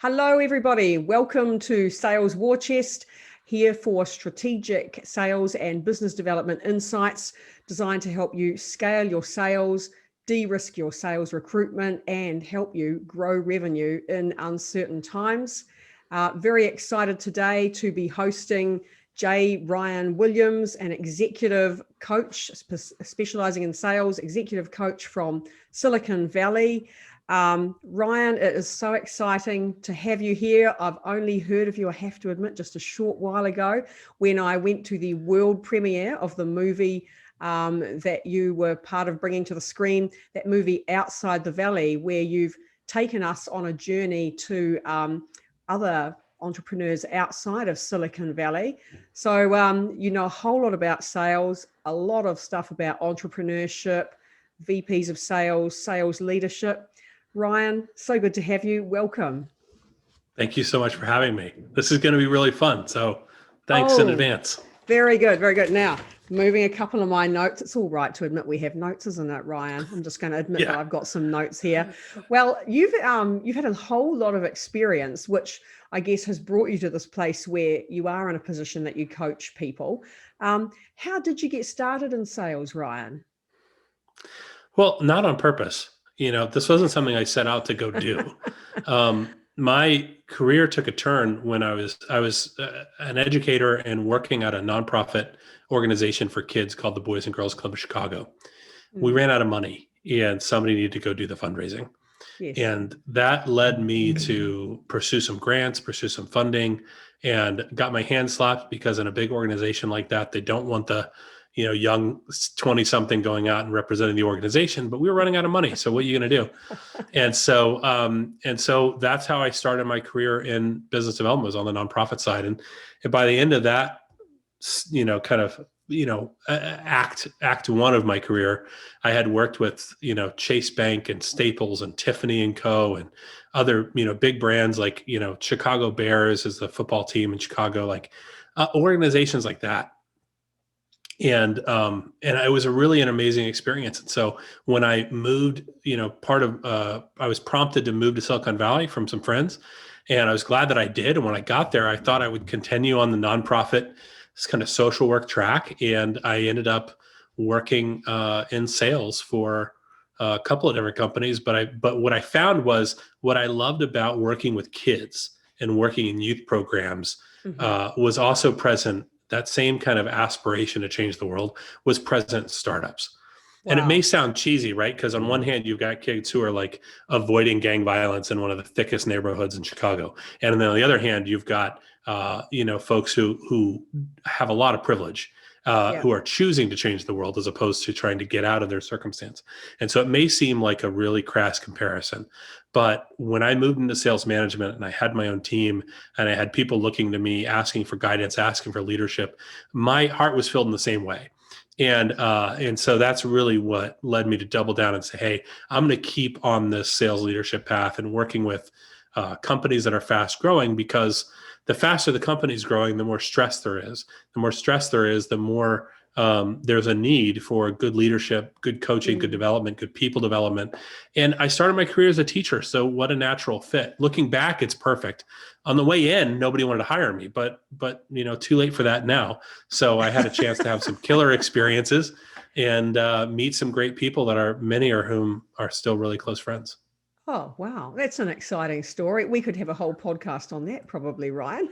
Hello, everybody. Welcome to Sales War Chest, here for strategic sales and business development insights designed to help you scale your sales, de-risk your sales recruitment, and help you grow revenue in uncertain times. Very excited today to be hosting Ryan Williams, an executive coach specializing in sales, executive coach from Silicon Valley. Ryan, it is so exciting to have you here. I've only heard of you, I have to admit, just a short while ago when I went to the world premiere of the movie that you were part of bringing to the screen, that movie Outside the Valley, where you've taken us on a journey to other entrepreneurs outside of Silicon Valley. So you know a whole lot about sales, a lot of stuff about entrepreneurship, VPs of sales, sales leadership. Ryan, so good to have you. Welcome. Thank you so much for having me. This is going to be really fun. So thanks in advance. Very good. Very good. Now, moving a couple of my notes. It's all right to admit we have notes, isn't it, Ryan? I'm just going to admit that I've got some notes here. Well, you've had a whole lot of experience, which I guess has brought you to this place where you are in a position that you coach people. How did you get started in sales, Ryan? Well, not on purpose. You know, this wasn't something I set out to go do. My career took a turn when I was an educator and working at a nonprofit organization for kids called the Boys and Girls Club of Chicago. We ran out of money and somebody needed to go do the fundraising. Yes. And that led me to pursue some grants, pursue some funding, and got my hand slapped because in a big organization like that, they don't want the young 20-something going out and representing the organization, but we were running out of money. So what are you going to do? And so that's how I started my career in business development, was on the nonprofit side. And by the end of that, act one of my career, I had worked with, Chase Bank and Staples and Tiffany and Co. and other, big brands like, Chicago Bears is the football team in Chicago, like organizations like that. And it was an amazing experience. And so when I moved, I was prompted to move to Silicon Valley from some friends, and I was glad that I did. And when I got there, I thought I would continue on the nonprofit, this kind of social work track. And I ended up working in sales for a couple of different companies. But what I found was what I loved about working with kids and working in youth programs was also present. That same kind of aspiration to change the world was present in startups. Wow. And it may sound cheesy, right? Because on one hand, you've got kids who are like avoiding gang violence in one of the thickest neighborhoods in Chicago. And then on the other hand, you've got, folks who have a lot of privilege, who are choosing to change the world as opposed to trying to get out of their circumstance. And so it may seem like a really crass comparison, but when I moved into sales management and I had my own team and I had people looking to me, asking for guidance, asking for leadership, my heart was filled in the same way. And so that's really what led me to double down and say, hey, I'm going to keep on this sales leadership path and working with companies that are fast growing, because the faster the company is growing, the more stress there is. The more stress there is, the more there's a need for good leadership, good coaching, good development, good people development. And I started my career as a teacher. So what a natural fit. Looking back, it's perfect. On the way in, nobody wanted to hire me, but too late for that now. So I had a chance to have some killer experiences and meet some great people that many of whom are still really close friends. Oh, wow. That's an exciting story. We could have a whole podcast on that probably, Ryan.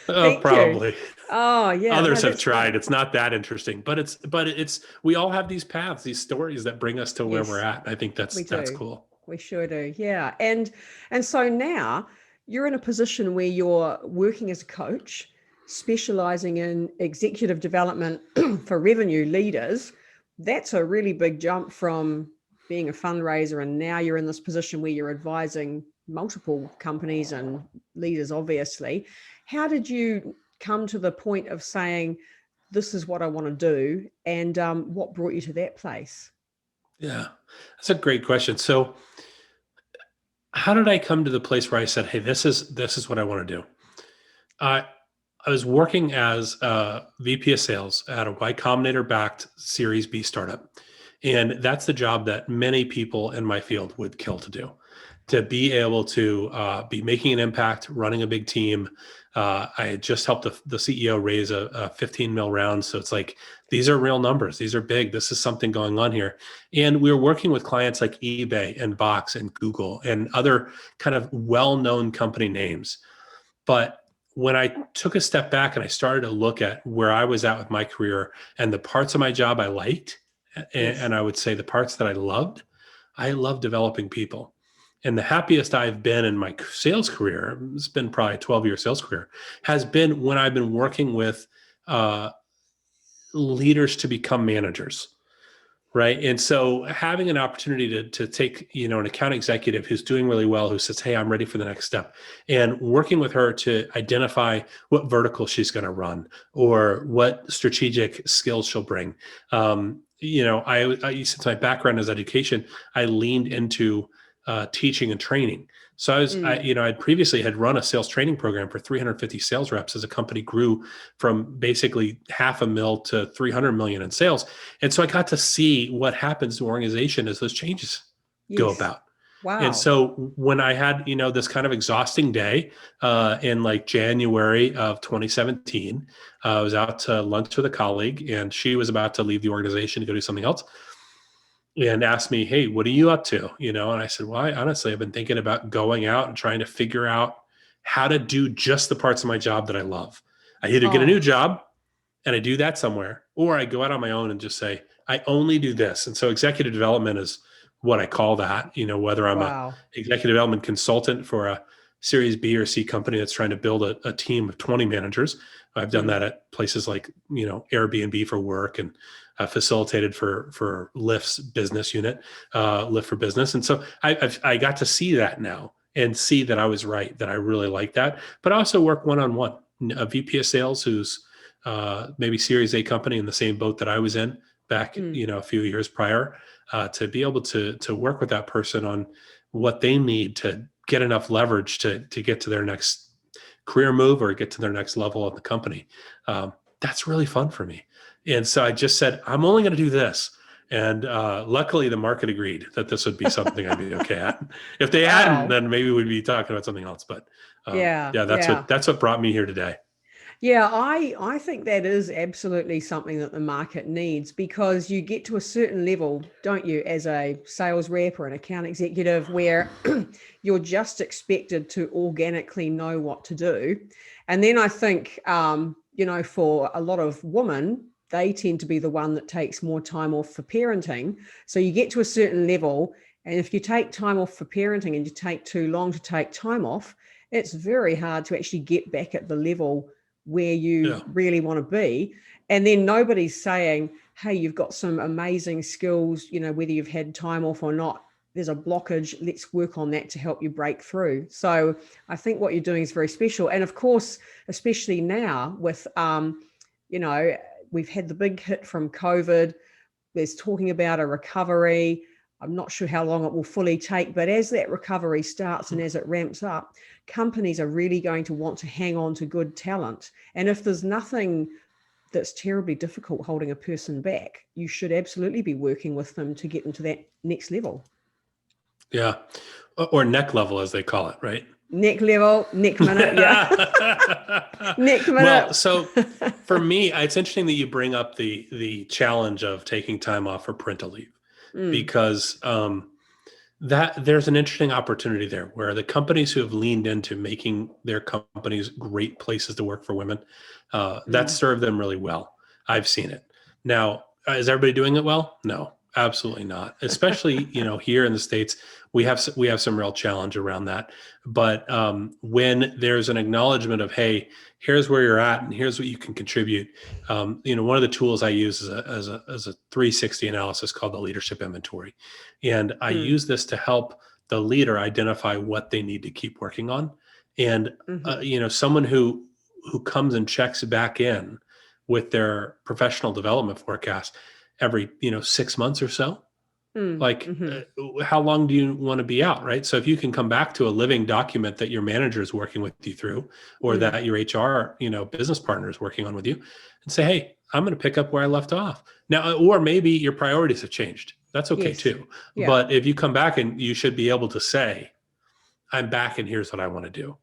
Probably. You. Oh, yeah. Others have tried. Great. It's not that interesting, but it's we all have these paths, these stories that bring us to where we're at. I think that's cool. We sure do. Yeah. And so now you're in a position where you're working as a coach, specializing in executive development for revenue leaders. That's a really big jump from being a fundraiser, and now you're in this position where you're advising multiple companies and leaders, obviously. How did you come to the point of saying, this is what I want to do, and what brought you to that place? Yeah, that's a great question. So how did I come to the place where I said, hey, this is what I want to do? I was working as a VP of sales at a Y Combinator-backed Series B startup. And that's the job that many people in my field would kill to do. to be able to be making an impact, running a big team. I had just helped the CEO raise a 15 mil round. So it's like, these are real numbers. These are big. This is something going on here. And we were working with clients like eBay and Box and Google and other kind of well-known company names. But when I took a step back and I started to look at where I was at with my career and the parts of my job I liked, and I would say the parts that I love developing people. And the happiest I've been in my sales career, it's been probably a 12-year sales career, has been when I've been working with leaders to become managers. Right. And so having an opportunity to take, an account executive who's doing really well, who says, hey, I'm ready for the next step, and working with her to identify what vertical she's going to run or what strategic skills she'll bring. Since my background is education, I leaned into teaching and training. So I'd previously had run a sales training program for 350 sales reps as a company grew from basically $500,000 to 300 million in sales. And so I got to see what happens to an organization as those changes go about. Wow. And so when I had, this kind of exhausting day in like January of 2017, I was out to lunch with a colleague and she was about to leave the organization to go do something else, and asked me, hey, what are you up to? And I said, well, honestly, I've been thinking about going out and trying to figure out how to do just the parts of my job that I love. I either get a new job and I do that somewhere, or I go out on my own and just say, I only do this. And so executive development is what I call that, whether I'm a executive development consultant for a Series B or C company that's trying to build a team of 20 managers. I've done that at places like, Airbnb for work, and facilitated for Lyft's business unit, Lyft for Business. And so I got to see that now and see that I was right, that I really like that. But I also work one-on-one. A VP of sales who's maybe Series A company in the same boat that I was in back, a few years prior, to be able to work with that person on what they need to get enough leverage to get to their next career move or get to their next level of the company. That's really fun for me. And so I just said, I'm only going to do this. And luckily the market agreed that this would be something I'd be okay at. If they hadn't, then maybe we'd be talking about something else. But that's what brought me here today. Yeah, I think that is absolutely something that the market needs, because you get to a certain level, don't you, as a sales rep or an account executive, where you're just expected to organically know what to do. And then I think, for a lot of women, they tend to be the one that takes more time off for parenting. So you get to a certain level, and if you take time off for parenting and you take too long to take time off, it's very hard to actually get back at the level where you really want to be. And then nobody's saying, hey, you've got some amazing skills, whether you've had time off or not, there's a blockage, let's work on that to help you break through. So I think what you're doing is very special. And of course, especially now with, we've had the big hit from COVID, there's talking about a recovery. I'm not sure how long it will fully take, but as that recovery starts and as it ramps up, companies are really going to want to hang on to good talent. And if there's nothing that's terribly difficult holding a person back, you should absolutely be working with them to get them to that next level. Yeah. Or neck level, as they call it, right? Neck level, neck minute, yeah. Neck minute. Well, so for me, it's interesting that you bring up the challenge of taking time off for parental leave. Because that there's an interesting opportunity there where the companies who have leaned into making their companies great places to work for women, that served them really well. I've seen it. Now, is everybody doing it well? No, absolutely not. Especially, here in the States, we have some real challenge around that. But when there's an acknowledgement of, hey, here's where you're at and here's what you can contribute. One of the tools I use is a 360 analysis called the leadership inventory. And I use this to help the leader identify what they need to keep working on. And, someone who comes and checks back in with their professional development forecast every, 6 months or so, how long do you want to be out, right? So if you can come back to a living document that your manager is working with you through, or that your HR, business partner is working on with you, and say, hey, I'm going to pick up where I left off now, or maybe your priorities have changed. That's okay too. Yeah. But if you come back and you should be able to say, I'm back and here's what I want to do.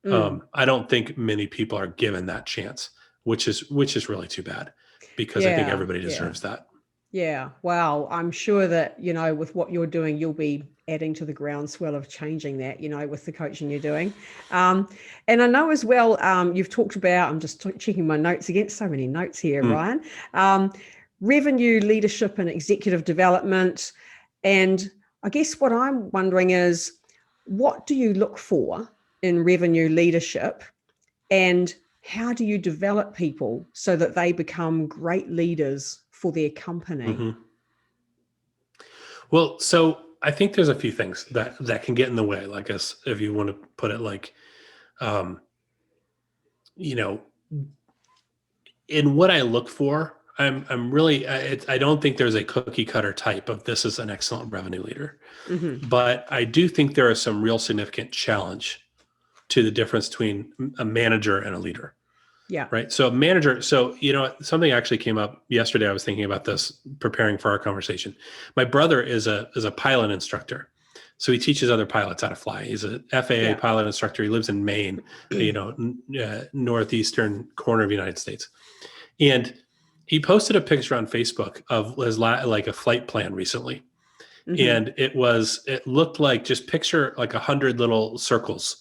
Mm. I don't think many people are given that chance, which is really too bad, because I think Yeah. everybody Yeah. deserves that. Yeah. Wow. I'm sure that, with what you're doing, you'll be adding to the groundswell of changing that, with the coaching you're doing. And I know as well, you've talked about, I'm just checking my notes again, so many notes here, Ryan, revenue leadership and executive development. And I guess what I'm wondering is, what do you look for in revenue leadership, and how do you develop people so that they become great leaders for their company? Mm-hmm. Well, so I think there's a few things that can get in the way, like, as if you want to put it, like, um, you know, in what I look for, I'm really, I don't think there's a cookie cutter type of this is an excellent revenue leader, Mm-hmm. but I do think there is some real significant challenge to the difference between a manager and a leader. Yeah. Right. So manager, so, something actually came up yesterday. I was thinking about this preparing for our conversation. My brother is a pilot instructor. So he teaches other pilots how to fly. He's a FAA pilot instructor. He lives in Maine, northeastern corner of the United States. And he posted a picture on Facebook of his like a flight plan recently. Mm-hmm. And it looked like, just picture like 100 little circles,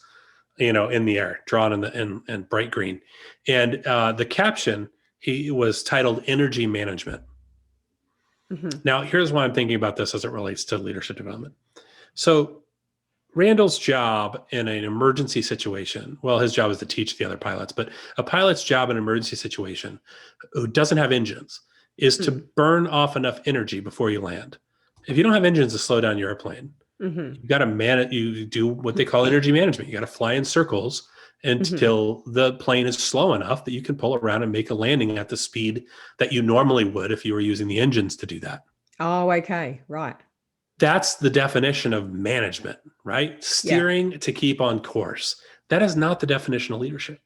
in the air, drawn in bright green. And the caption, he was titled Energy Management. Mm-hmm. Now, here's why I'm thinking about this as it relates to leadership development. So Randall's job in an emergency situation, well, his job is to teach the other pilots, but a pilot's job in an emergency situation who doesn't have engines is to burn off enough energy before you land. If you don't have engines to slow down your airplane, you got to you do what they call energy management. You got to fly in circles until the plane is slow enough that you can pull around and make a landing at the speed that you normally would if you were using the engines to do that. Oh, okay. Right. That's the definition of management, right? Steering to keep on course. That is not the definition of leadership.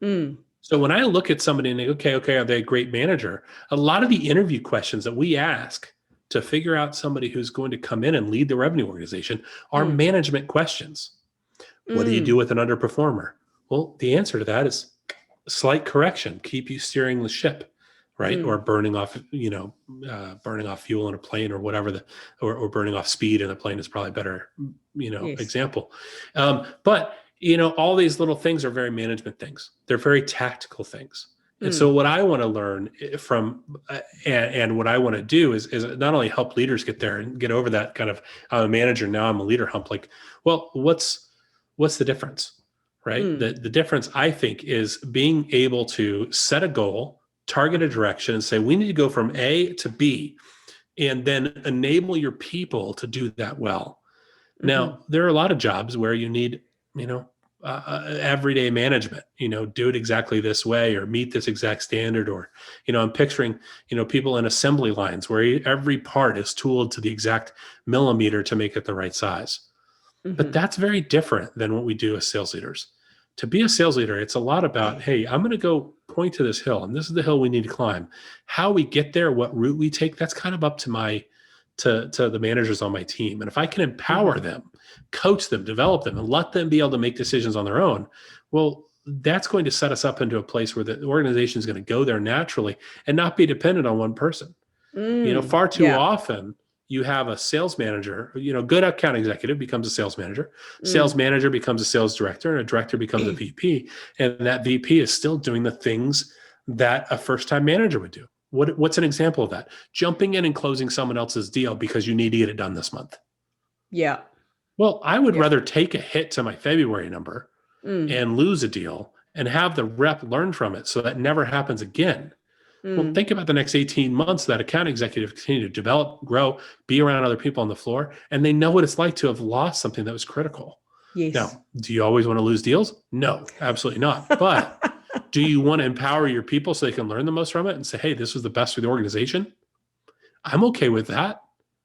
So when I look at somebody and think, okay, are they a great manager? A lot of the interview questions that we ask to figure out somebody who's going to come in and lead the revenue organization are management questions. What do you do with an underperformer? Well, the answer to that is slight correction, keep you steering the ship, right? Or burning off fuel in a plane, or whatever, or burning off speed in a plane is probably a better, example. But all these little things are very management things. They're very tactical things. And so what I want to learn from, and what I want to do is not only help leaders get there and get over that kind of, I'm a manager, now I'm a leader hump. Like, well, what's the difference, right? The difference, I think, is being able to set a goal, target a direction, and say, we need to go from A to B, and then enable your people to do that well. Now, there are a lot of jobs where you need, everyday management, do it exactly this way, or meet this exact standard, or, I'm picturing, people in assembly lines where every part is tooled to the exact millimeter to make it the right size. But that's very different than what we do as sales leaders. To be a sales leader, it's a lot about, hey, I'm going to go point to this hill, and this is the hill we need to climb. How we get there, what route we take, that's kind of up to to the managers on my team. And if I can empower them, coach them, develop them, and let them be able to make decisions on their own, well, that's going to set us up into a place where the organization is going to go there naturally and not be dependent on one person. Far too often you have a sales manager, good account executive becomes a sales manager, sales manager becomes a sales director, and a director becomes a VP. And that VP is still doing the things that a first-time manager would do. What's an example of that? Jumping in and closing someone else's deal because you need to get it done this month. Yeah. Well, I would rather take a hit to my February number and lose a deal and have the rep learn from it so that never happens again. Well, think about the next 18 months that account executive continue to develop, grow, be around other people on the floor, and they know what it's like to have lost something that was critical. Yes. Now, do you always want to lose deals? No, absolutely not. But do you want to empower your people so they can learn the most from it and say, hey, this was the best for the organization? I'm okay with that.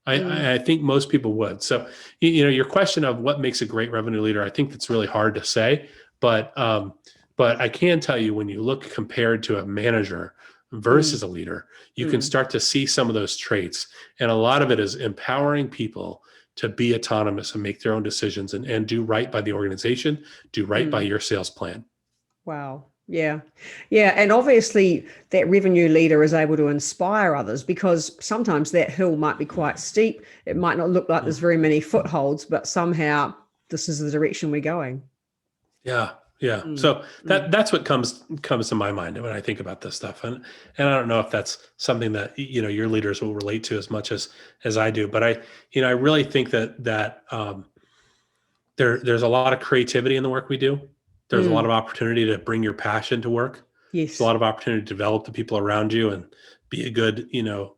I think most people would. So, your question of what makes a great revenue leader, I think that's really hard to say. But I can tell you, when you look compared to a manager versus a leader, you can start to see some of those traits. And a lot of it is empowering people to be autonomous and make their own decisions and do right by the organization, do right by your sales plan. Wow. Yeah. Yeah. And obviously that revenue leader is able to inspire others, because sometimes that hill might be quite steep. It might not look like there's very many footholds, but somehow this is the direction we're going. Yeah. Yeah. So that's what comes to my mind when I think about this stuff. And I don't know if that's something that, your leaders will relate to as much as I do, but I really think that there's a lot of creativity in the work we do. There's a lot of opportunity to bring your passion to work. Yes. There's a lot of opportunity to develop the people around you and be a good,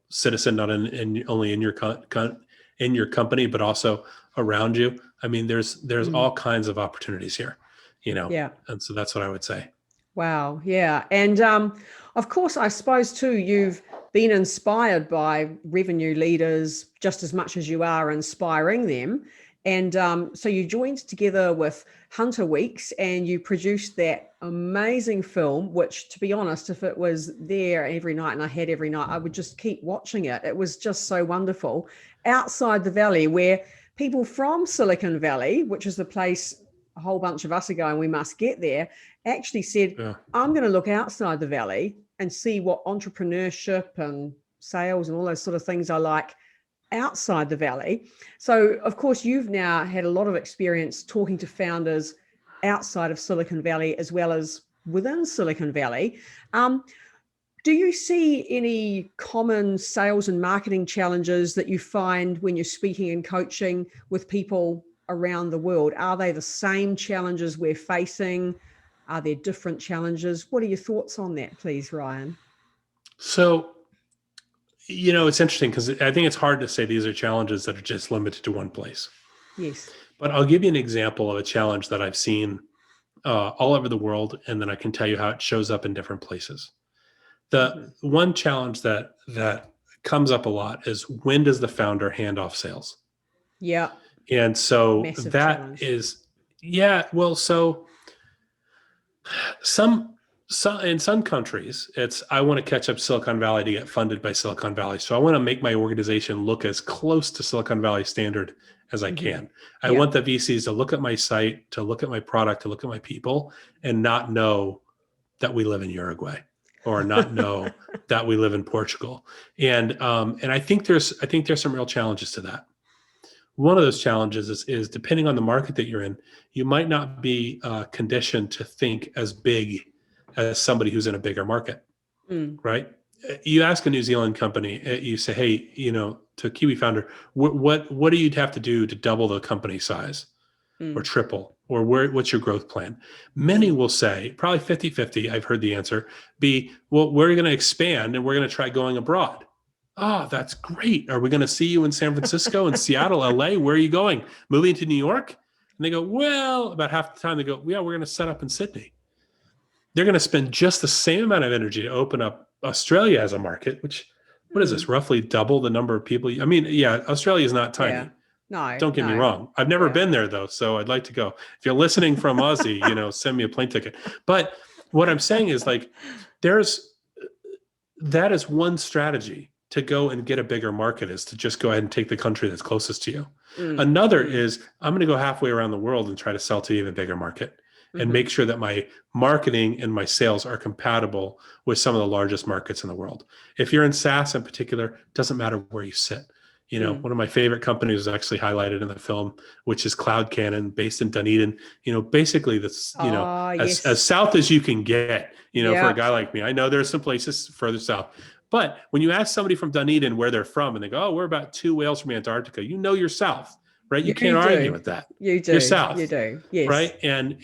citizen, not only in your company, but also around you. I mean, there's all kinds of opportunities here, Yeah. And so that's what I would say. Wow. Yeah. And of course, I suppose too, you've been inspired by revenue leaders just as much as you are inspiring them. And so you joined together with Hunter Weeks and you produced that amazing film, which, to be honest, if it was there every night and I had every night, I would just keep watching it. It was just so wonderful. Outside the Valley, where people from Silicon Valley, which is the place a whole bunch of us are going, we must get there, actually said, I'm going to look outside the Valley and see what entrepreneurship and sales and all those sort of things are like outside the Valley. So, of course, you've now had a lot of experience talking to founders outside of Silicon Valley as well as within Silicon Valley. Do you see any common sales and marketing challenges that you find when you're speaking and coaching with people around the world? Are they the same challenges we're facing? Are there different challenges? What are your thoughts on that, please, Ryan? So, it's interesting because I think it's hard to say these are challenges that are just limited to one place. Yes. But I'll give you an example of a challenge that I've seen all over the world, and then I can tell you how it shows up in different places. The one challenge that comes up a lot is, when does the founder hand off sales? Yeah. And so Massive that challenge. is, so in some countries, it's, I want to catch up Silicon Valley to get funded by Silicon Valley. So I want to make my organization look as close to Silicon Valley standard as I can. I want the VCs to look at my site, to look at my product, to look at my people, and not know that we live in Uruguay, or not know that we live in Portugal. And I think there's some real challenges to that. One of those challenges is depending on the market that you're in, you might not be conditioned to think as big as somebody who's in a bigger market, right? You ask a New Zealand company, you say, hey, to a Kiwi founder, what do you have to do to double the company size or triple, or what's your growth plan? Many will say, probably 50-50, I've heard the answer, be, well, we're going to expand and we're going to try going abroad. Oh, that's great. Are we going to see you in San Francisco and Seattle, LA? Where are you going? Moving to New York? And they go, well, about half the time they go, yeah, we're going to set up in Sydney. They're going to spend just the same amount of energy to open up Australia as a market, which, what is this, roughly double the number of people? I mean, yeah, Australia is not tiny. Yeah. No, don't get me wrong. I've never been there though, so I'd like to go. If you're listening from Aussie, send me a plane ticket. But what I'm saying is, like, that is one strategy to go and get a bigger market, is to just go ahead and take the country that's closest to you. Another is, I'm going to go halfway around the world and try to sell to an even bigger market, and make sure that my marketing and my sales are compatible with some of the largest markets in the world. If you're in SaaS in particular, it doesn't matter where you sit. One of my favorite companies is actually highlighted in the film, which is Cloud Cannon, based in Dunedin. Basically that's, as south as you can get, for a guy like me. I know there's some places further south, but when you ask somebody from Dunedin where they're from, and they go, oh, we're about 2 whales from Antarctica, you're south, right? You can't argue with that. You do. You're south. You do. Yes. Right. And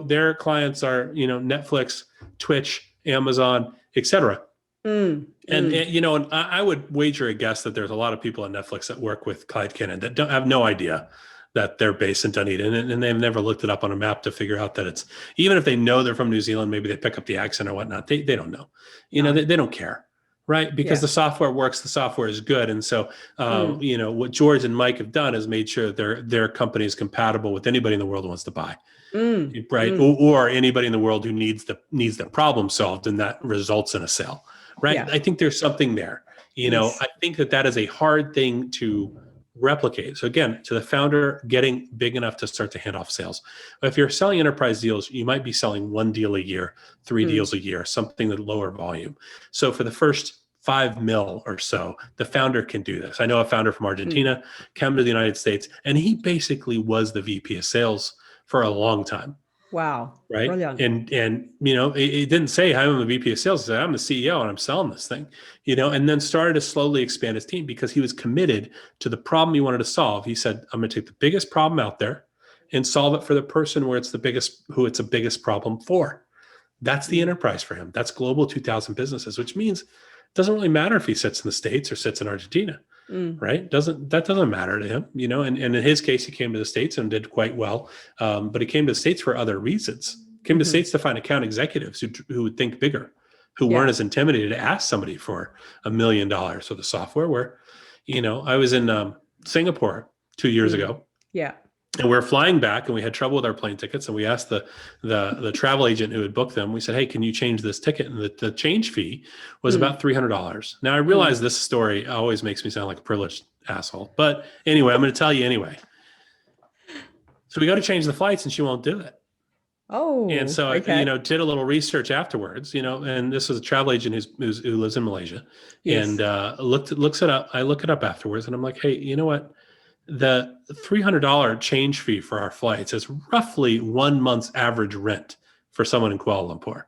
their clients are, Netflix, Twitch, Amazon, et cetera. And I would wager a guess that there's a lot of people at Netflix that work with Clyde Cannon that don't have no idea that they're based in Dunedin, and they've never looked it up on a map to figure out that it's, even if they know they're from New Zealand, maybe they pick up the accent or whatnot. They don't know, they don't care. Right. Because the software works, the software is good. And so, what George and Mike have done is made sure their company is compatible with anybody in the world who wants to buy. Right. Or anybody in the world who needs the problem solved, and that results in a sale. Right. I think there's something there. I think that is a hard thing to replicate. So again, to the founder, getting big enough to start to hand off sales. If you're selling enterprise deals, you might be selling 1 deal a year, 3 deals a year, something at lower volume. So for the first 5 mil or so, the founder can do this. I know a founder from Argentina came to the United States, and he basically was the VP of sales for a long time. Wow. Right. Brilliant. And it didn't say I'm the VP of sales. It said I'm the CEO and I'm selling this thing, and then started to slowly expand his team because he was committed to the problem he wanted to solve. He said, I'm going to take the biggest problem out there and solve it for the person who it's the biggest problem for. That's the enterprise for him. That's global 2000 businesses, which means it doesn't really matter if he sits in the States or sits in Argentina. Right? That doesn't matter to him, and in his case, he came to the States and did quite well. But he came to the States for other reasons. Came to the States to find account executives who would think bigger, who weren't as intimidated to ask somebody for $1 million for the software. Where, I was in Singapore 2 years ago. Yeah. And we were flying back and we had trouble with our plane tickets. And we asked the travel agent who had booked them, we said, hey, can you change this ticket? And the change fee was about $300. Now I realize this story always makes me sound like a privileged asshole, but anyway, I'm going to tell you anyway. So we go to change the flights and she won't do it. Oh, and so I, did a little research afterwards, and this was a travel agent who lives in Malaysia and looks it up. I look it up afterwards and I'm like, hey, you know what? The $300 change fee for our flights is roughly 1 month's average rent for someone in Kuala Lumpur.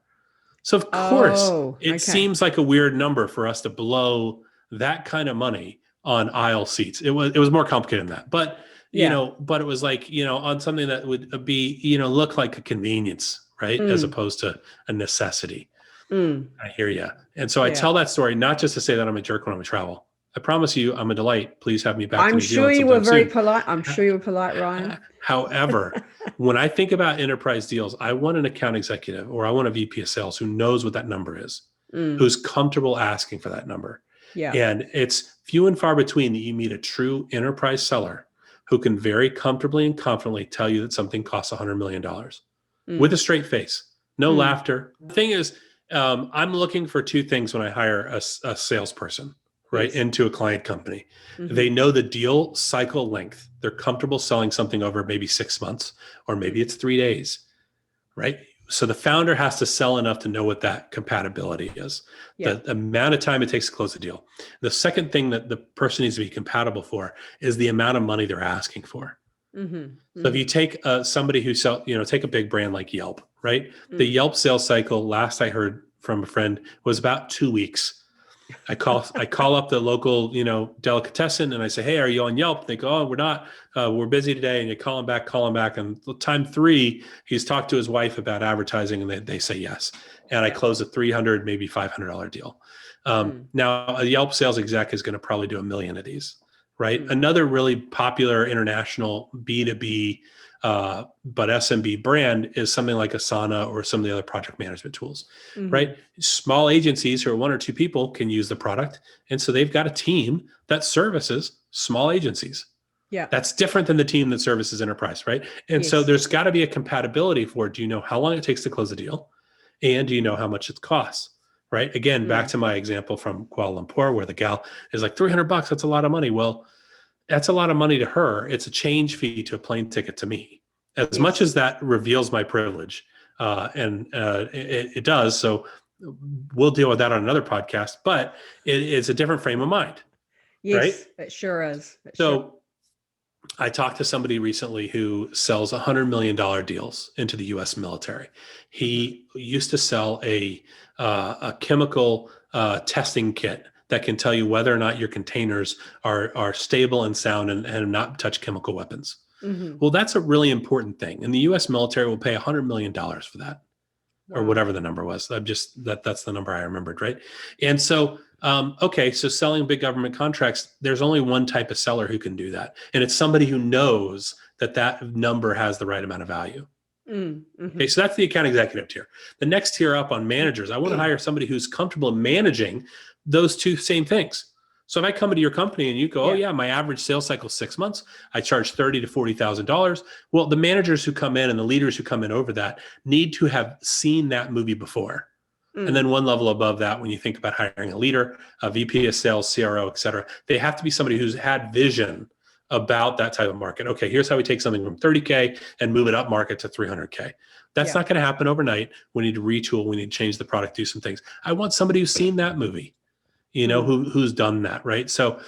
So of course, it seems like a weird number for us to blow that kind of money on aisle seats. It was more complicated than that, but but it was like, on something that would be, look like a convenience, right? As opposed to a necessity. I hear you. And so I tell that story, not just to say that I'm a jerk when I'm in travel. I promise you, I'm a delight. Please have me back. I'm sure you were very polite. I'm sure you were polite, Ryan. However, when I think about enterprise deals, I want an account executive or I want a VP of sales who knows what that number is, who's comfortable asking for that number. Yeah. And it's few and far between that you meet a true enterprise seller who can very comfortably and confidently tell you that something costs $100 million with a straight face, no laughter. The thing is, I'm looking for two things when I hire a salesperson. Right, into a client company. They know the deal cycle length. They're comfortable selling something over maybe 6 months, or maybe it's 3 days, right? So the founder has to sell enough to know what that compatibility is, the amount of time it takes to close a deal. The second thing that the person needs to be compatible for is the amount of money they're asking for. So if you take somebody who take a big brand like Yelp, right? The Yelp sales cycle, last I heard from a friend, was about 2 weeks. I call up the local, delicatessen and I say, hey, are you on Yelp? They go, oh, we're not, we're busy today. And you call him back. And time 3, he's talked to his wife about advertising and they say yes. And I close a $300, maybe $500 deal. Now a Yelp sales exec is going to probably do 1 million of these, right? Another really popular international B2B, but SMB brand is something like Asana or some of the other project management tools, right? Small agencies who are 1 or 2 people can use the product. And so they've got a team that services small agencies. Yeah. That's different than the team that services enterprise, right? And so there's got to be a compatibility for, do you know how long it takes to close a deal? And do you know how much it costs? Right? Again, back to my example from Kuala Lumpur, where the gal is like, $300, that's a lot of money. Well, that's a lot of money to her. It's a change fee to a plane ticket to me. As much as that reveals my privilege, and it does. So we'll deal with that on another podcast, but it's a different frame of mind. Yes, right? It sure is. I talked to somebody recently who sells $100 million deals into the U.S. military. He used to sell a chemical testing kit that can tell you whether or not your containers are stable and sound and have not touched chemical weapons. Well, that's a really important thing. And the U.S. military will pay $100 million for that, or whatever the number was. That's the number I remembered, right? And so, so selling big government contracts, there's only one type of seller who can do that. And it's somebody who knows that number has the right amount of value. Okay, so that's the account executive tier. The next tier up on managers, I want to hire somebody who's comfortable managing those two same things. So if I come into your company and you go, oh yeah, my average sales cycle is 6 months, I charge $30,000 to $40,000. Well, the managers who come in and the leaders who come in over that need to have seen that movie before. And then one level above that, when you think about hiring a leader, a VP of sales, CRO, et cetera, they have to be somebody who's had vision about that type of market. Okay, here's how we take something from 30K and move it up market to 300K. That's not going to happen overnight. We need to retool. We need to change the product, do some things. I want somebody who's seen that movie, who's done that, right? So,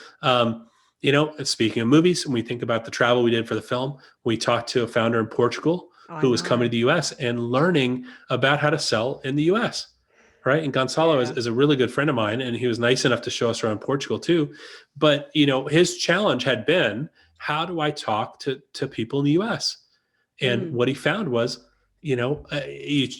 speaking of movies, when we think about the travel we did for the film, we talked to a founder in Portugal who was coming to the US and learning about how to sell in the US, right? And Gonzalo is a really good friend of mine, and he was nice enough to show us around Portugal too. But, his challenge had been, how do I talk to people in the US? And what he found was, you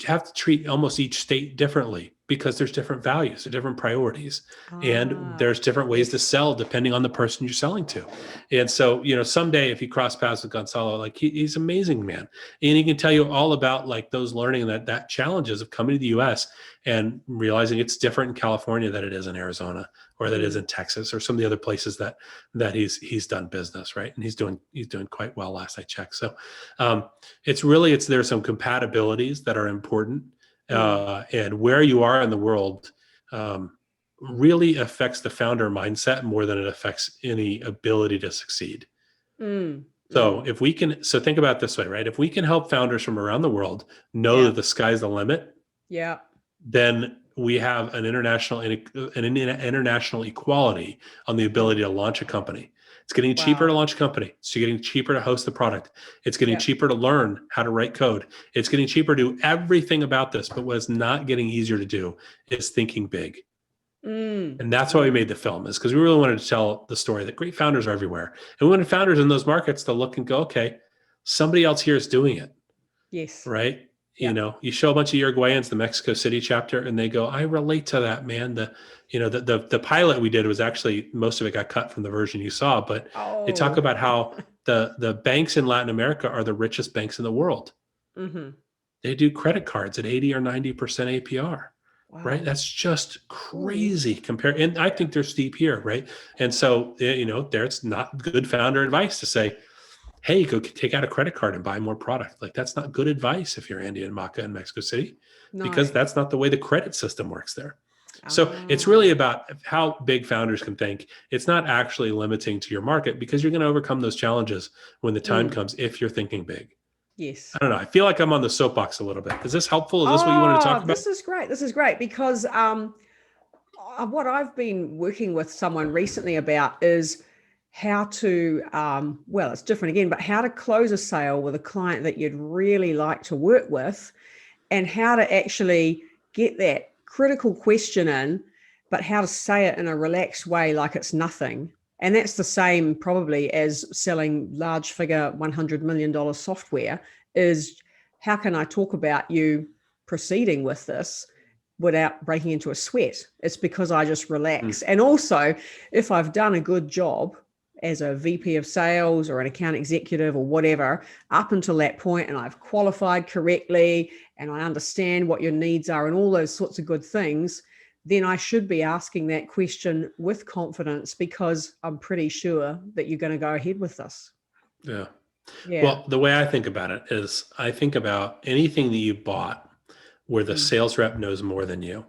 have to treat almost each state differently because there's different values, there's different priorities, and there's different ways to sell depending on the person you're selling to. And so, someday if you cross paths with Gonzalo, like he's an amazing man, and he can tell you all about like those learning that challenges of coming to the US and realizing it's different in California than it is in Arizona or that it is in Texas or some of the other places that he's done business, right? And he's doing quite well last I checked. So there's some compatibilities that are important, and where you are in the world really affects the founder mindset more than it affects any ability to succeed. So think about it this way, right? If we can help founders from around the world know that the sky's the limit, then we have an international equality on the ability to launch a company. It's getting cheaper to launch a company. It's getting cheaper to host the product. It's getting cheaper to learn how to write code. It's getting cheaper to do everything about this. But what is not getting easier to do is thinking big. And that's why we made the film, is because we really wanted to tell the story that great founders are everywhere. And we wanted founders in those markets to look and go, okay, somebody else here is doing it. Yes. Right? You show a bunch of Uruguayans the Mexico City chapter, and they go, I relate to that, man. The pilot we did was actually, most of it got cut from the version you saw, but they talk about how the banks in Latin America are the richest banks in the world. They do credit cards at 80 or 90% APR, right? That's just crazy and I think they're steep here, right? And so, there's not good founder advice to say, hey, go take out a credit card and buy more product. Like, that's not good advice if you're Andy and Maka in Mexico City, because that's not the way the credit system works there. So it's really about how big founders can think. It's not actually limiting to your market, because you're going to overcome those challenges when the time comes if you're thinking big. Yes. I don't know. I feel like I'm on the soapbox a little bit. Is this helpful? Is this what you wanted to talk about? This is great. This is great, because what I've been working with someone recently about is how to, it's different again, but how to close a sale with a client that you'd really like to work with, and how to actually get that critical question in, but how to say it in a relaxed way, like it's nothing. And that's the same probably as selling large figure $100 million software, is how can I talk about you proceeding with this without breaking into a sweat? It's because I just relax. And also, if I've done a good job as a VP of sales or an account executive or whatever, up until that point, and I've qualified correctly, and I understand what your needs are and all those sorts of good things, then I should be asking that question with confidence, because I'm pretty sure that you're going to go ahead with this. Yeah. Well, the way I think about it is, I think about anything that you bought where the sales rep knows more than you.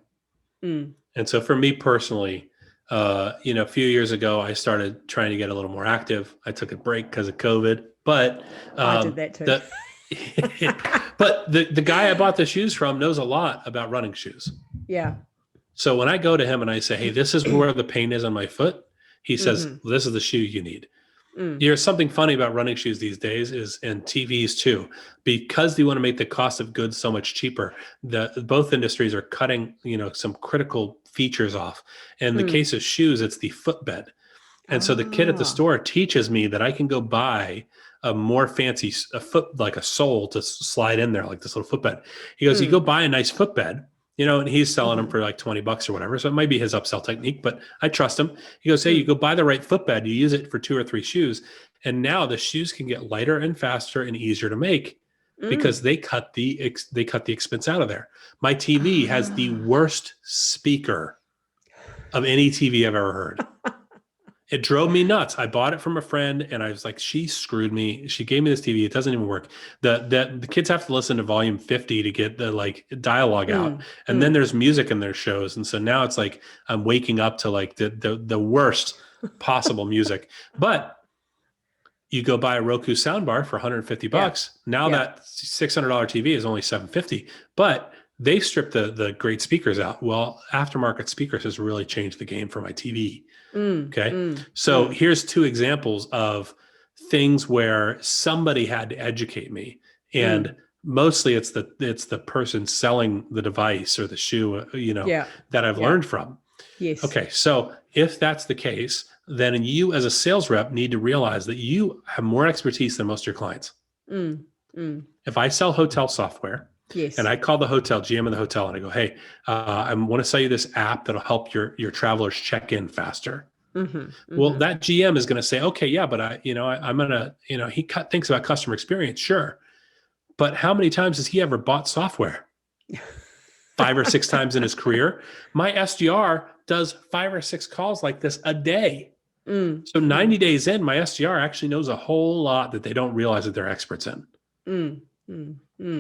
And so for me personally, a few years ago, I started trying to get a little more active. I took a break because of COVID, but I did that too. But the guy I bought the shoes from knows a lot about running shoes. Yeah. So when I go to him and I say, hey, this is where the pain is on my foot, he says, this is the shoe you need. There's something funny about running shoes these days, and TVs too, because they want to make the cost of goods so much cheaper. Both industries are cutting, some critical features off. In the case of shoes, it's the footbed. And so the kid at the store teaches me that I can go buy a more fancy like a sole to slide in there, like this little footbed. He goes, you go buy a nice footbed, and he's selling them for like $20 or whatever. So it might be his upsell technique, but I trust him. He goes, hey, you go buy the right footbed, you use it for 2 or 3 shoes. And now the shoes can get lighter and faster and easier to make, because they cut the expense out of there. My TV has the worst speaker of any TV I've ever heard. It drove me nuts. I bought it from a friend, and I was like, she screwed me. She gave me this TV. It doesn't even work. The kids have to listen to volume 50 to get the dialogue out. And then there's music in their shows. And so now it's like, I'm waking up to like the worst possible music. But You go buy a Roku soundbar for 150 Yeah. bucks. Now Yeah. that $600 TV is only 750, but they stripped the great speakers out. Well, aftermarket speakers has really changed the game for my TV. Okay. So here's two examples of things where somebody had to educate me. And mostly it's the person selling the device or the shoe, that I've learned from. Yes. Okay. So if that's the case, then you as a sales rep need to realize that you have more expertise than most of your clients. If I sell hotel software, yes, and I call the hotel, GM of the hotel, and I go, hey, I want to sell you this app that'll help your travelers check in faster. Well, that GM is going to say, okay, yeah, but I'm going to, he thinks about customer experience. Sure. But how many times has he ever bought software? 5 or 6 times in his career. My SDR does 5 or 6 calls like this a day. So 90 days in, my SDR actually knows a whole lot that they don't realize that they're experts in.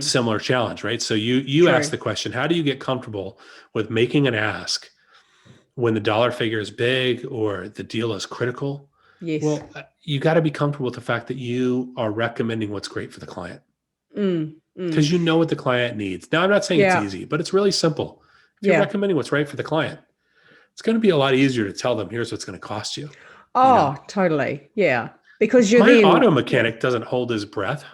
Similar challenge, right? So you ask the question, how do you get comfortable with making an ask when the dollar figure is big or the deal is critical? Yes. Well, you got to be comfortable with the fact that you are recommending what's great for the client. Because you know what the client needs. Now, I'm not saying it's easy, but it's really simple. If you're recommending what's right for the client, it's going to be a lot easier to tell them, here's what's going to cost you. Oh, totally. Yeah. Because you're my auto mechanic doesn't hold his breath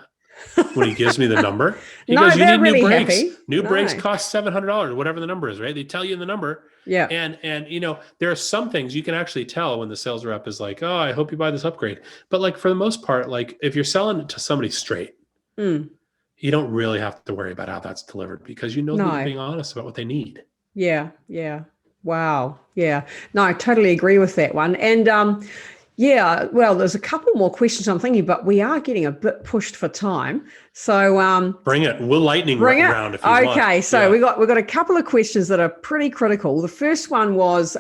when he gives me the number. He goes, you need really new brakes. Happy. New brakes cost $700, whatever the number is, right? They tell you the number. Yeah. And there are some things you can actually tell when the sales rep is like, oh, I hope you buy this upgrade. But like for the most part, like if you're selling it to somebody straight, you don't really have to worry about how that's delivered because they're being honest about what they need. Yeah. Yeah. Wow. Yeah. No, I totally agree with that one. And well, there's a couple more questions I'm thinking, but we are getting a bit pushed for time. So bring it. We'll lightning round if you want. Okay. So we got a couple of questions that are pretty critical. The first one was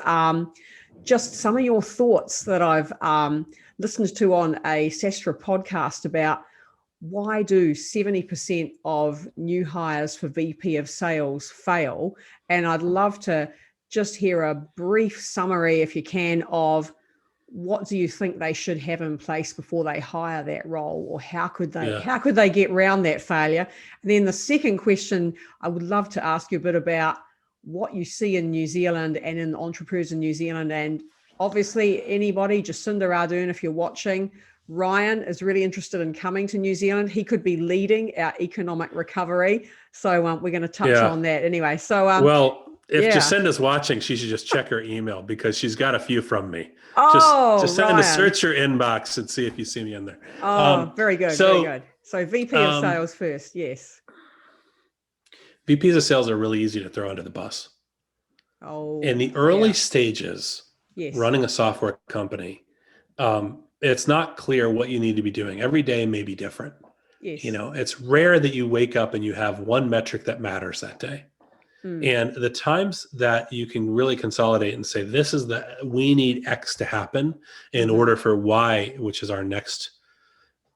just some of your thoughts that I've listened to on a Sastra podcast about why do 70% of new hires for VP of sales fail? And I'd love to just hear a brief summary, if you can, of what do you think they should have in place before they hire that role, or how could they get around that failure? And then the second question, I would love to ask you a bit about what you see in New Zealand and in entrepreneurs in New Zealand. And obviously anybody, Jacinda Ardern, if you're watching, Ryan is really interested in coming to New Zealand. He could be leading our economic recovery. So we're going to touch on that anyway. So, if Jacinda's watching, she should just check her email because she's got a few from me. Just send a search your inbox and see if you see me in there. Oh, very good. Very good. So VP of sales first. Yes. VPs of sales are really easy to throw under the bus. Oh, in the early stages, running a software company, it's not clear what you need to be doing. Every day may be different. Yes. It's rare that you wake up and you have one metric that matters that day. And the times that you can really consolidate and say, we need X to happen in order for Y, which is our next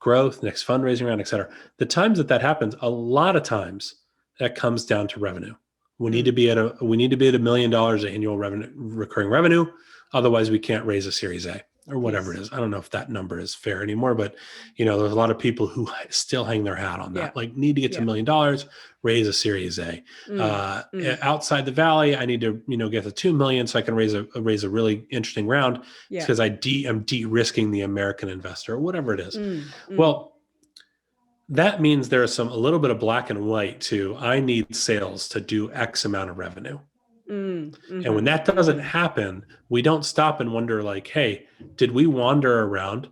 growth, next fundraising round, et cetera. The times that happens, a lot of times that comes down to revenue. We need to be at $1 million annual revenue, recurring revenue. Otherwise we can't raise a Series A or whatever it is. I don't know if that number is fair anymore, but there's a lot of people who still hang their hat on that. Like, need to get to $1 million, raise a Series A. Outside the Valley, I need to get to 2 million so I can raise a really interesting round because I'm de-risking the American investor or whatever it is. Well, that means there's a little bit of black and white to I need sales to do X amount of revenue. And when that doesn't happen, we don't stop and wonder like, hey, did we wander around?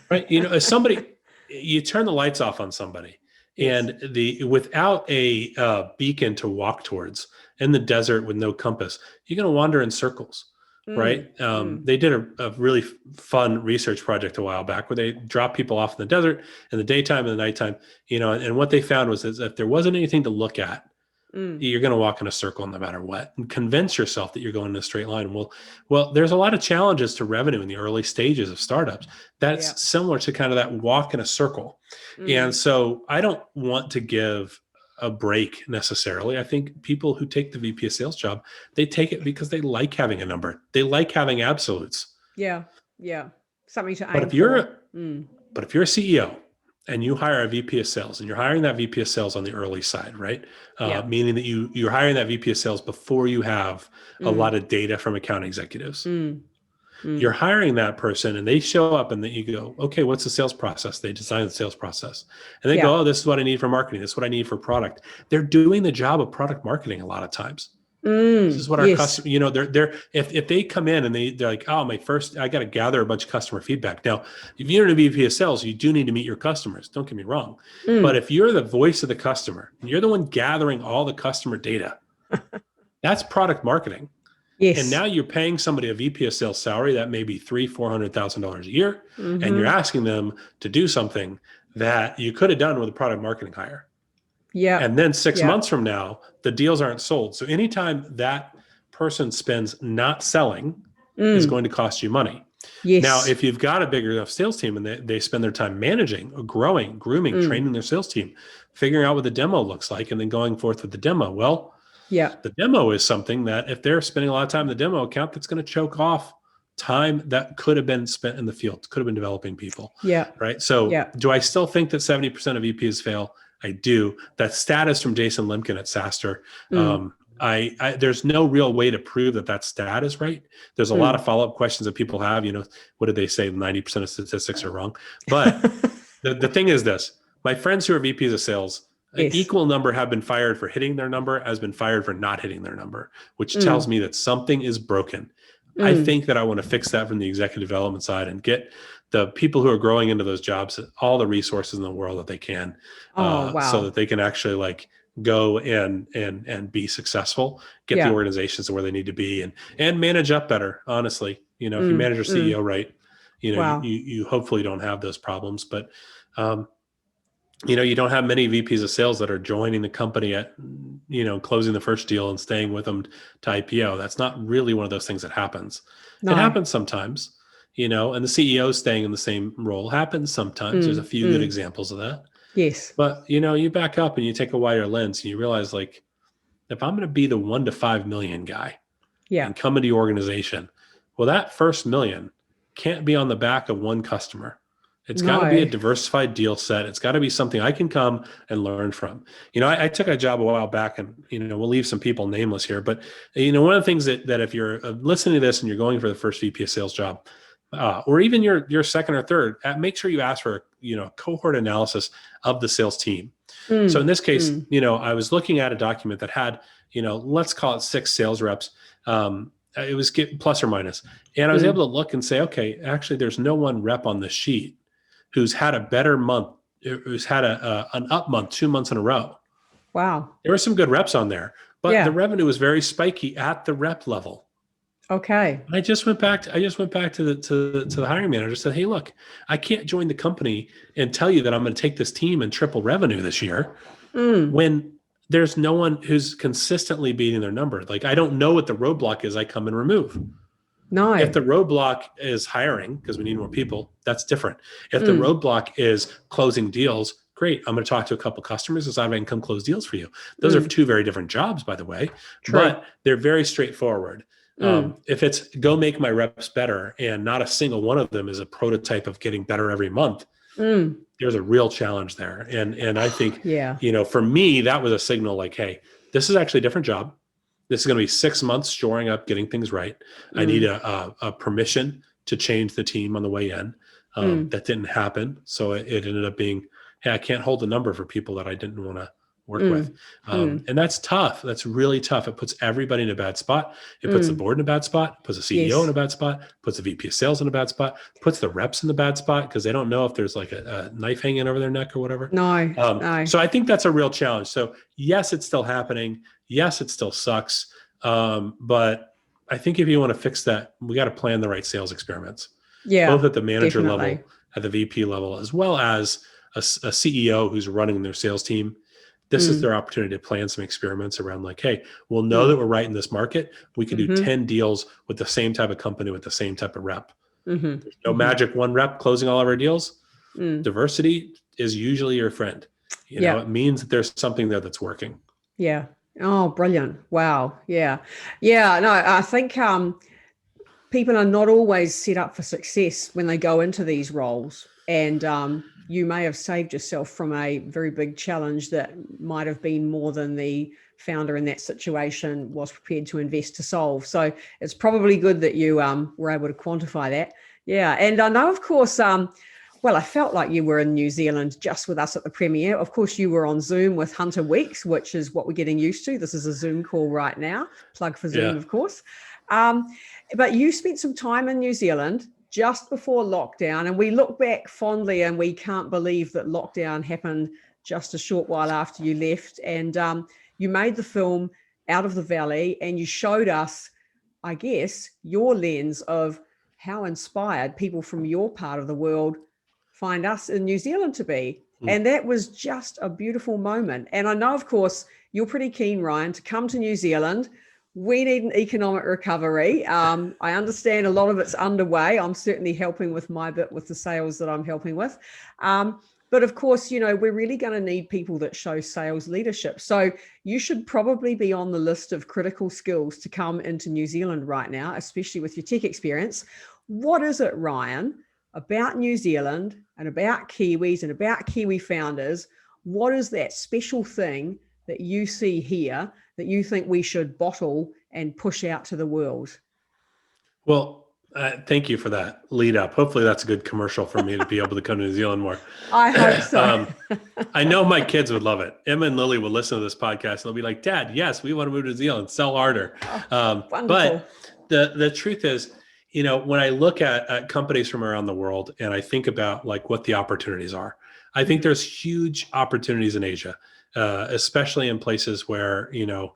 Right? As somebody, you turn the lights off on somebody and without a beacon to walk towards in the desert with no compass, you're going to wander in circles. Right. They did a really fun research project a while back where they dropped people off in the desert in the daytime and the nighttime, and what they found was that if there wasn't anything to look at, you're going to walk in a circle no matter what, and convince yourself that you're going in a straight line. Well, there's a lot of challenges to revenue in the early stages of startups. That's similar to kind of that walk in a circle. And so I don't want to give a break necessarily. I think people who take the VP of sales job, they take it because they like having a number. They like having absolutes. Yeah. Something to aim But if you're for. But if you're a CEO and you hire a VP of sales, and you're hiring that VP of sales on the early side, right? Yeah. Meaning that you're hiring that VP of sales before you have a lot of data from account executives. You're hiring that person and they show up and then you go, okay, what's the sales process? They design the sales process and they go, oh, this is what I need for marketing. This is what I need for product. They're doing the job of product marketing a lot of times. This is what our customer, you know, if they come in and they're like, oh, I got to gather a bunch of customer feedback. Now, if you're in a VP of sales, you do need to meet your customers. Don't get me wrong. But if you're the voice of the customer, you're the one gathering all the customer data, that's product marketing. Yes. And now you're paying somebody a VP of sales salary that may be $300,000-$400,000 a year. And you're asking them to do something that you could have done with a product marketing hire. Yeah. And then 6 months from now, the deals aren't sold. So anytime that person spends not selling is going to cost you money. Yes. Now, if you've got a bigger enough sales team and they spend their time managing, growing, grooming, training their sales team, figuring out what the demo looks like, and then going forth with the demo, well, the demo is something that if they're spending a lot of time in the demo account, that's going to choke off time that could have been spent in the field, could have been developing people. Yeah. Right. So do I still think that 70% of VPs fail? I do. That stat is from Jason Limkin at SaaStr. There's no real way to prove that stat is right. There's a lot of follow-up questions that people have, you know, what did they say? 90% of statistics are wrong. But the thing is this, my friends who are VPs of sales, an equal number have been fired for hitting their number as been fired for not hitting their number, which tells me that something is broken. I think that I want to fix that from the executive development side and get the people who are growing into those jobs all the resources in the world that they can, so that they can actually like go and be successful, get the organizations to where they need to be and manage up better. Honestly, you know, if you manage your CEO right, you know, you hopefully don't have those problems, but, you know, you don't have many VPs of sales that are joining the company at, you know, closing the first deal and staying with them to IPO. That's not really one of those things that happens. No. It happens sometimes, you know, and the CEO staying in the same role happens sometimes. There's a few good examples of that. Yes. But, you know, you back up and you take a wider lens and you realize, like, if I'm going to be the 1 to 5 million guy and come into your organization, well, that first million can't be on the back of one customer. It's got to be a diversified deal set. It's got to be something I can come and learn from. You know, I took a job a while back and, you know, we'll leave some people nameless here, but, you know, one of the things that if you're listening to this and you're going for the first VP of sales job, or even your second or third, make sure you ask for, you know, cohort analysis of the sales team. So in this case, you know, I was looking at a document that had, you know, let's call it 6 sales reps. It was plus or minus. And I was able to look and say, okay, actually there's no one rep on this sheet who's had a better month, who's had an up month 2 months in a row. Wow. There were some good reps on there, but the revenue was very spiky at the rep level. Okay. I just went back to the hiring manager and said, hey, look, I can't join the company and tell you that I'm going to take this team and triple revenue this year when there's no one who's consistently beating their number. Like, I don't know what the roadblock is I come and remove. No. If the roadblock is hiring, because we need more people, that's different. If the roadblock is closing deals, great. I'm going to talk to a couple customers and see if I can come close deals for you. Those are 2 very different jobs, by the way, but they're very straightforward. If it's go make my reps better and not a single one of them is a prototype of getting better every month, there's a real challenge there. And I think, you know, for me, that was a signal like, hey, this is actually a different job. This is going to be 6 months shoring up, getting things right. I need a permission to change the team on the way in. That didn't happen. So it ended up being, hey, I can't hold the number for people that I didn't want to work with. And that's tough. That's really tough. It puts everybody in a bad spot. It puts the board in a bad spot, puts the CEO in a bad spot, puts the VP of sales in a bad spot, puts the reps in the bad spot because they don't know if there's like a knife hanging over their neck or whatever. No. So I think that's a real challenge. So yes, it's still happening. Yes, it still sucks. But I think if you want to fix that, we got to plan the right sales experiments. Both at the manager level, at the VP level, as well as a CEO who's running their sales team. This is their opportunity to plan some experiments around like, hey, we'll know that we're right in this market. We can do 10 deals with the same type of company with the same type of rep. There's no magic one rep closing all of our deals. Diversity is usually your friend. You know, it means that there's something there that's working. Yeah. Oh, brilliant. Wow. Yeah. Yeah. No, I think people are not always set up for success when they go into these roles. And you may have saved yourself from a very big challenge that might have been more than the founder in that situation was prepared to invest to solve. So it's probably good that you were able to quantify that. Yeah. And I know, of course, well, I felt like you were in New Zealand just with us at the premiere. Of course, you were on Zoom with Hunter Weeks, which is what we're getting used to. This is a Zoom call right now. Plug for Zoom, of course. But you spent some time in New Zealand just before lockdown, and we look back fondly and we can't believe that lockdown happened just a short while after you left. And you made the film Out of the Valley, and you showed us, I guess, your lens of how inspired people from your part of the world find us in New Zealand to be. And that was just a beautiful moment. And I know, of course, you're pretty keen, Ryan, to come to New Zealand. We need an economic recovery. I understand a lot of it's underway. I'm certainly helping with my bit with the sales that I'm helping with. But of course, you know, we're really going to need people that show sales leadership. So you should probably be on the list of critical skills to come into New Zealand right now, especially with your tech experience. What is it, Ryan, about New Zealand and about Kiwis and about Kiwi founders? What is that special thing that you see here that you think we should bottle and push out to the world? Well, thank you for that lead up. Hopefully that's a good commercial for me to be able to come to New Zealand more. I hope so. I know my kids would love it. Emma and Lily will listen to this podcast and they'll be like, Dad, yes, we want to move to New Zealand, sell harder. But the truth is, you know, when I look at companies from around the world and I think about like what the opportunities are, I think there's huge opportunities in Asia, especially in places where, you know,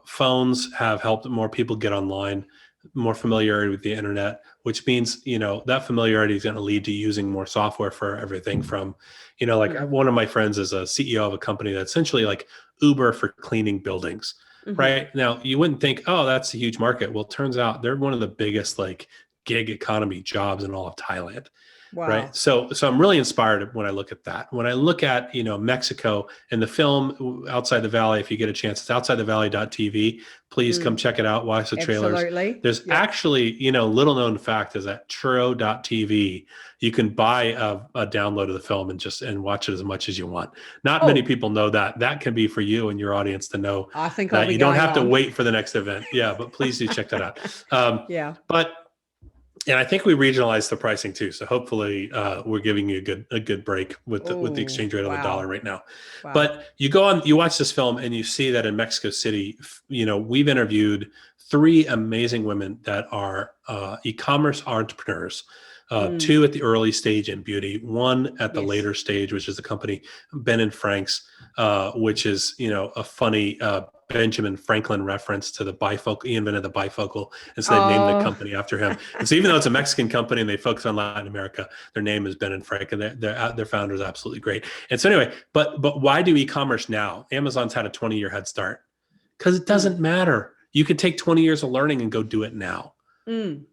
phones have helped more people get online, more familiarity with the internet, which means, you know, that familiarity is going to lead to using more software for everything from, you know, like one of my friends is a CEO of a company that's essentially like Uber for cleaning buildings. Right now, you wouldn't think, oh, that's a huge market. Well, it turns out they're one of the biggest like gig economy jobs in all of Thailand. Wow. Right. So I'm really inspired when I look at that. When I look at, you know, Mexico and the film Outside the Valley, if you get a chance, it's outsidethevalley.tv. Please come check it out. Watch the trailers. Absolutely. There's actually, you know, little known fact is that churro.tv, you can buy a download of the film and watch it as much as you want. Not many people know that. That can be for you and your audience to know. I think that you don't have to wait for the next event. Yeah, but please do check that out. And I think we regionalized the pricing too. So hopefully we're giving you a good break with the exchange rate of the dollar right now. Wow. But you go on, you watch this film and you see that in Mexico City, you know, we've interviewed 3 amazing women that are e-commerce entrepreneurs. 2 at the early stage in beauty, 1 at the later stage, which is the company Ben and Frank's, which is, you know, a funny Benjamin Franklin reference to the bifocal. He invented the bifocal, and so they named the company after him. And so even though it's a Mexican company and they focus on Latin America, their name is Ben and Frank, and their founder is absolutely great. And so anyway, but why do e-commerce now? Amazon's had a 20-year head start because it doesn't matter. You could take 20 years of learning and go do it now.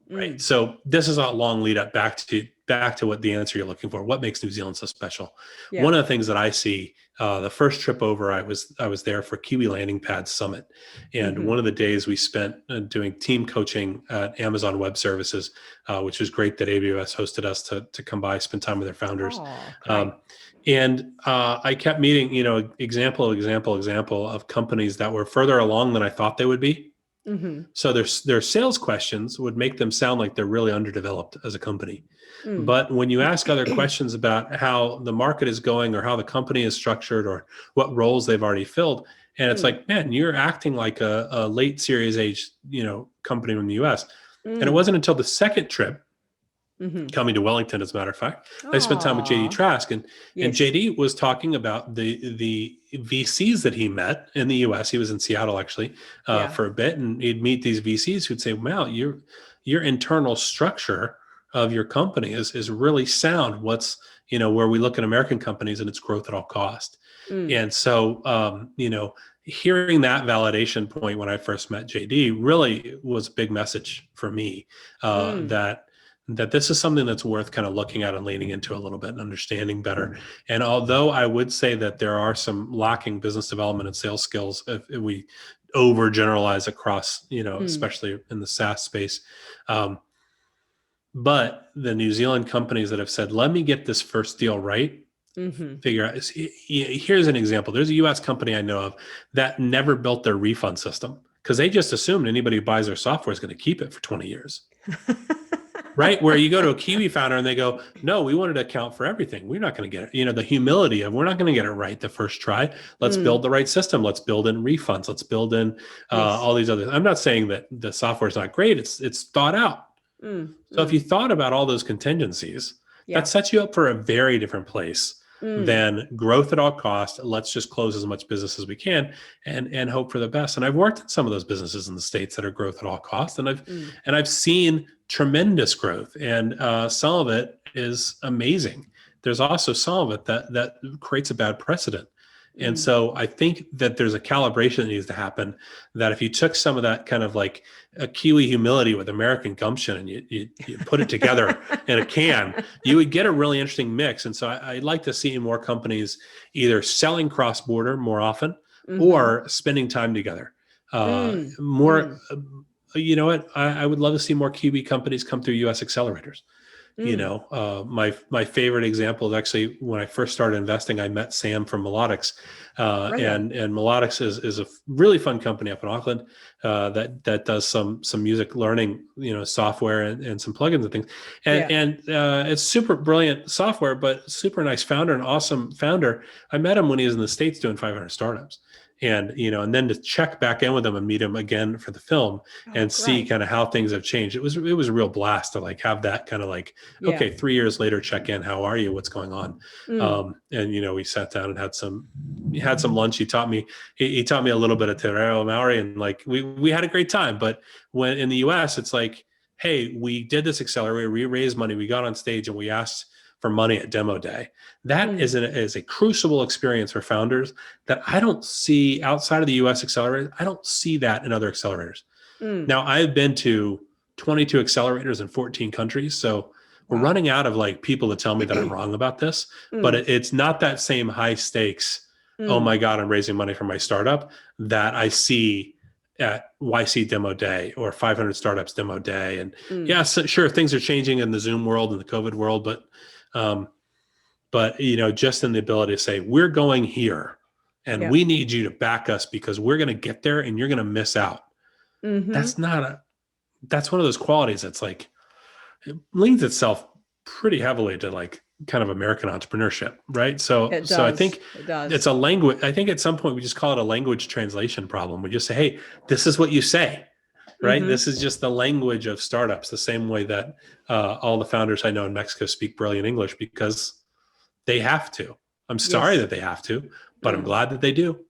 Right. So this is a long lead up back to what the answer you're looking for. What makes New Zealand so special? Yeah. One of the things that I see, the first trip over, I was there for Kiwi Landing Pad Summit. And one of the days we spent doing team coaching at Amazon Web Services, which was great that AWS hosted us to come by, spend time with their founders. And I kept meeting, you know, example of companies that were further along than I thought they would be. So their sales questions would make them sound like they're really underdeveloped as a company. But when you ask other questions about how the market is going or how the company is structured or what roles they've already filled, and it's like, man, you're acting like a late Series A, you know, company in the US. And it wasn't until the second trip, coming to Wellington, as a matter of fact, I spent time with JD Trask, and JD was talking about the VCs that he met in the US. He was in Seattle actually for a bit, and he'd meet these VCs who'd say, "Wow, your internal structure of your company is really sound. What's, you know, where we look at American companies and it's growth at all cost." And so, you know, hearing that validation point when I first met JD really was a big message for me that this is something that's worth kind of looking at and leaning into a little bit and understanding better. And although I would say that there are some lacking business development and sales skills if we overgeneralize across, you know, especially in the SaaS space, But the New Zealand companies that have said, let me get this first deal right, figure out. Here's an example. There's a US company I know of that never built their refund system because they just assumed anybody who buys their software is going to keep it for 20 years. Right? Where you go to a Kiwi founder and they go, no, we wanted to account for everything. We're not going to get it. The humility of, we're not going to get it right the first try. Let's build the right system. Let's build in refunds. Let's build in all these other, I'm not saying that the software is not great. It's thought out. So if you thought about all those contingencies, that sets you up for a very different place than growth at all cost. Let's just close as much business as we can and hope for the best. And I've worked at some of those businesses in the States that are growth at all cost, and I've seen tremendous growth, and some of it is amazing. There's also some of it that creates a bad precedent. And so I think that there's a calibration that needs to happen, that if you took some of that kind of like a Kiwi humility with American gumption and you put it together in a can, you would get a really interesting mix. And so I'd like to see more companies either selling cross-border more often or spending time together. More, you know what? I would love to see more Kiwi companies come through US accelerators. My favorite example is actually when I first started investing, I met Sam from Melodics, and Melodics is a really fun company up in Auckland that does some music learning, software and some plugins and things, and it's super brilliant software, but super nice founder, an awesome founder. I met him when he was in the States doing 500 startups. And then to check back in with him and meet him again for the film and see kind of how things have changed. It was a real blast to like have that kind of like, okay, 3 years later, check in. How are you? What's going on? And we sat down and had some lunch. He taught me a little bit of Te Reo Maori, and like we had a great time. But when in the US, it's like, hey, we did this accelerator, we raised money, we got on stage and we asked for money at demo day. That is a crucible experience for founders that I don't see outside of the US accelerators. I don't see that in other accelerators. Now, I've been to 22 accelerators in 14 countries. So we're running out of like people to tell me that I'm wrong about this, but it's not that same high stakes. Oh my God, I'm raising money for my startup that I see at YC demo day or 500 startups demo day. And sure, things are changing in the Zoom world and the COVID world, but just in the ability to say, we're going here and we need you to back us because we're going to get there and you're going to miss out. That's one of those qualities that's like, it leans itself pretty heavily to like kind of American entrepreneurship, right? So I think it's a language. I think at some point we just call it a language translation problem. We just say, hey, this is what you say. Right. This is just the language of startups, the same way that all the founders I know in Mexico speak brilliant English because they have to. I'm sorry that they have to, but I'm glad that they do.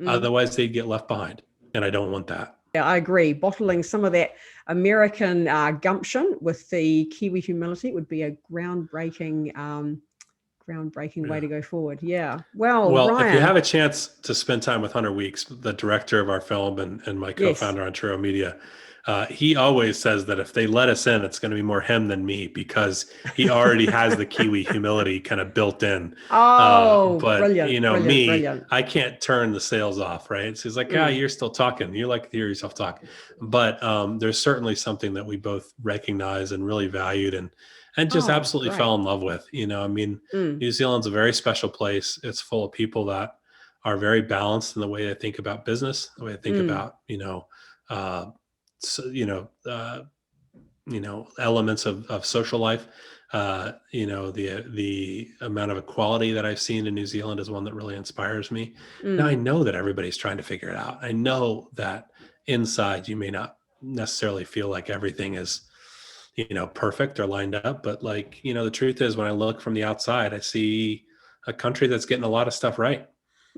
Otherwise, they'd get left behind. And I don't want that. Yeah, I agree. Bottling some of that American gumption with the Kiwi humility would be a groundbreaking way to go forward. Yeah. Well, Ryan, if you have a chance to spend time with Hunter Weeks, the director of our film and my co-founder on Churro Media, he always says that if they let us in, it's going to be more him than me because he already has the Kiwi humility kind of built in. But brilliant. I can't turn the sales off, right? So he's like, you're still talking. You like to hear yourself talk. But there's certainly something that we both recognize and really valued and just absolutely fell in love with. New Zealand's a very special place. It's full of people that are very balanced in the way they think about business, the way they think about, elements of social life. The amount of equality that I've seen in New Zealand is one that really inspires me. Now I know that everybody's trying to figure it out. I know that inside you may not necessarily feel like everything is perfect or lined up. But like, the truth is when I look from the outside, I see a country that's getting a lot of stuff right.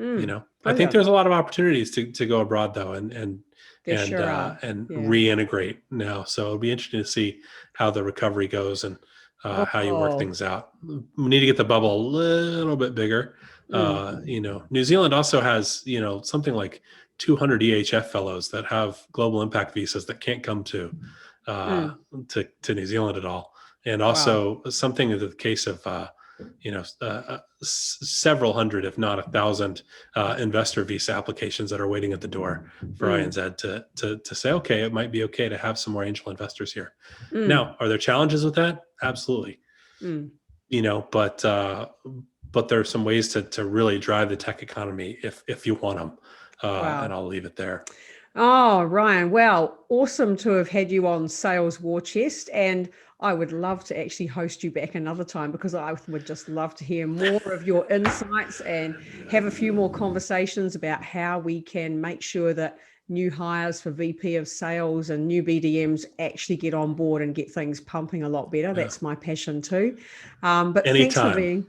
I think there's a lot of opportunities to go abroad though, and reintegrate now. So it'll be interesting to see how the recovery goes and how you work things out. We need to get the bubble a little bit bigger. New Zealand also has, something like 200 EHF fellows that have global impact visas that can't come to New Zealand at all. And also something in the case of several hundred, if not 1,000, investor visa applications that are waiting at the door for INZ to say, okay, it might be okay to have some more angel investors here. Now, are there challenges with that? Absolutely. But there are some ways to really drive the tech economy if you want them. Wow. And I'll leave it there. Oh, Ryan, well, awesome to have had you on Sales War Chest. And I would love to actually host you back another time, because I would just love to hear more of your insights and have a few more conversations about how we can make sure that new hires for VP of sales and new BDMs actually get on board and get things pumping a lot better. That's my passion too. But Anytime. Thanks for being,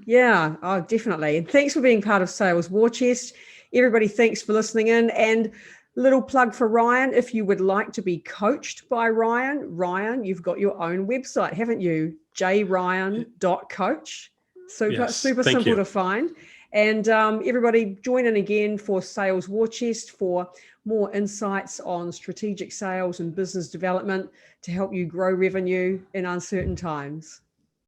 definitely. And thanks for being part of Sales War Chest. Everybody, thanks for listening in. And little plug for Ryan, if you would like to be coached by Ryan, you've got your own website, haven't you? jryan.coach. Super simple to find. And everybody, join in again for Sales War Chest for more insights on strategic sales and business development to help you grow revenue in uncertain times.